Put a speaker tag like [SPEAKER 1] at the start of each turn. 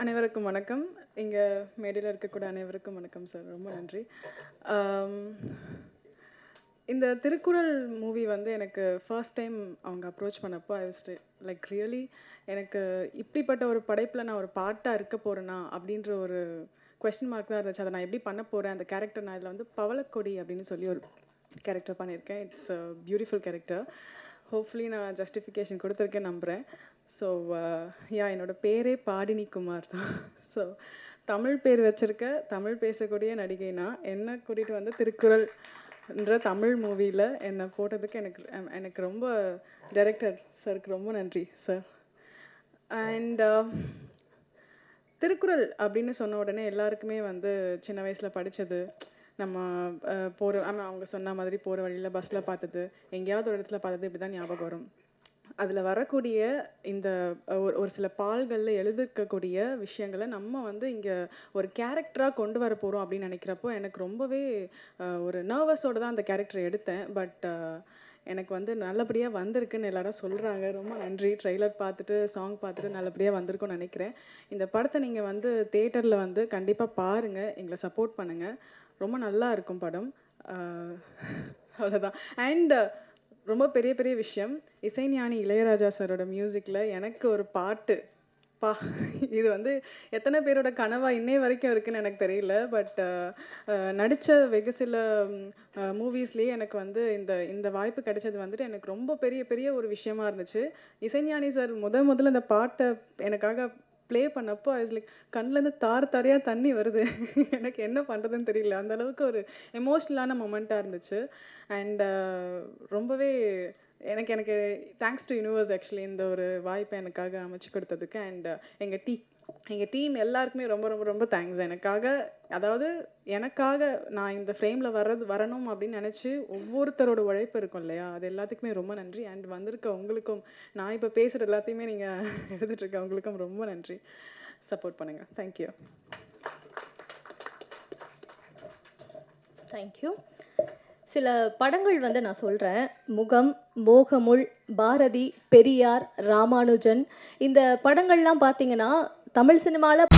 [SPEAKER 1] அனைவருக்கும் வணக்கம். இங்கே மேடையில் இருக்கக்கூடிய அனைவருக்கும் வணக்கம் சார். ரொம்ப நன்றி. ஆம், இந்த திருக்குறள் மூவி வந்து எனக்கு ஃபர்ஸ்ட் டைம் அவங்க அப்ரோச் பண்ணப்போ ஐ வாஸ் லைக் ரியலி எனக்கு இப்படிப்பட்ட ஒரு படைப்பில் நான் ஒரு பார்ட்டாக இருக்க போகிறேனா அப்படின்ற ஒரு கொஸ்டின் மார்க் தான் இருந்துச்சு. அதை நான் எப்படி பண்ண போகிறேன், அந்த கேரக்டர் நான் இதில் வந்து பவளக்கொடி அப்படின்னு சொல்லி ஒரு கேரக்டர் பண்ணியிருக்கேன். It's a beautiful character. Hopefully நான் ஜஸ்டிஃபிகேஷன் கொடுத்துருக்கேன் நம்புகிறேன். ஸோ என்னோடய பேரே பாடினி குமார் தான். ஸோ தமிழ் பேர் வச்சுருக்க தமிழ் பேசக்கூடிய நடிகைனா என்னை கூட்டிகிட்டு வந்து திருக்குறள்ன்ற தமிழ் மூவியில் என்னை போட்டதுக்கு எனக்கு ரொம்ப டைரக்டர் சாருக்கு ரொம்ப நன்றி சார். அண்ட் திருக்குறள் அப்படின்னு சொன்ன உடனே எல்லாருக்குமே வந்து சின்ன வயசில் படித்தது, நம்ம போகிற அவங்க சொன்ன மாதிரி போகிற வழியில் பஸ்ஸில் பார்த்தது, எங்கேயாவது ஒரு இடத்துல பார்த்தது, இப்படி தான் ஞாபகம் வரும். அதில் வரக்கூடிய இந்த ஒரு சில பால்களில் எழுதிருக்கக்கூடிய விஷயங்களை நம்ம வந்து இங்கே ஒரு கேரக்டராக கொண்டு வர போகிறோம் அப்படின்னு நினைக்கிறப்போ எனக்கு ரொம்பவே ஒரு நர்வஸோடு தான் அந்த கேரக்டரை எடுத்தேன். பட் எனக்கு வந்து நல்லபடியாக வந்திருக்குன்னு எல்லாரும் சொல்கிறாங்க. ரொம்ப நன்றி. ட்ரெய்லர் பார்த்துட்டு சாங் பார்த்துட்டு நல்லபடியாக வந்திருக்கும்னு நினைக்கிறேன். இந்த படத்தை நீங்கள் வந்து தேட்டரில் வந்து கண்டிப்பாக பாருங்கள், எங்களை சப்போர்ட் பண்ணுங்கள். ரொம்ப நல்லா இருக்கும் படம். அவ்வளோதான். அண்ட் ரொம்ப பெரிய பெரிய விஷயம், இசைஞானி இளையராஜா சாரோட மியூசிக்கில் எனக்கு ஒரு பாட்டு இது வந்து எத்தனை பேரோட கனவா இன்னை வரைக்கும் இருக்குன்னு எனக்கு தெரியல. பட் நடித்த வெகு சில மூவிஸ்லேயே எனக்கு வந்து இந்த வாய்ப்பு கிடைச்சது வந்துட்டு எனக்கு ரொம்ப பெரிய பெரிய ஒரு விஷயமா இருந்துச்சு. இசைஞானி சார் முதல்ல இந்த பாட்டை எனக்காக ப்ளே பண்ணப்போ ஐ வாஸ் லைக் கண்ணிலேருந்து தாரையாக தண்ணி வருது. எனக்கு என்ன பண்ணுறதுன்னு தெரியல. அந்த அளவுக்கு ஒரு எமோஷ்னலான மொமெண்ட்டாக இருந்துச்சு. அண்ட் ரொம்பவே எனக்கு தேங்க்ஸ் டு யூனிவர்ஸ் ஆக்சுவலி இந்த ஒரு வாய்ப்பை எனக்காக அமைச்சு கொடுத்ததுக்கு. அண்ட் எங்கள் டீம் எல்லாருக்குமே ரொம்ப ரொம்ப ரொம்ப தேங்க்ஸ். எனக்காக நான் இந்த ஃப்ரேமில் வரணும் அப்படின்னு நினச்சி ஒவ்வொருத்தரோட உழைப்பு இருக்கும் இல்லையா, அது எல்லாத்துக்குமே ரொம்ப நன்றி. அண்ட் வந்திருக்க உங்களுக்கும், நான் இப்போ பேசுகிற எல்லாத்தையுமே நீங்கள் எழுதிட்டுருக்க உங்களுக்கும் ரொம்ப நன்றி. சப்போர்ட் பண்ணுங்கள். தேங்க்யூ.
[SPEAKER 2] தேங்க்யூ. சில படங்கள் வந்து நான் சொல்கிறேன். முகம், மோகமுள், பாரதி, பெரியார், ராமானுஜன், இந்த படங்கள்லாம் பார்த்தீங்கன்னா தமிழ் சினிமாவில்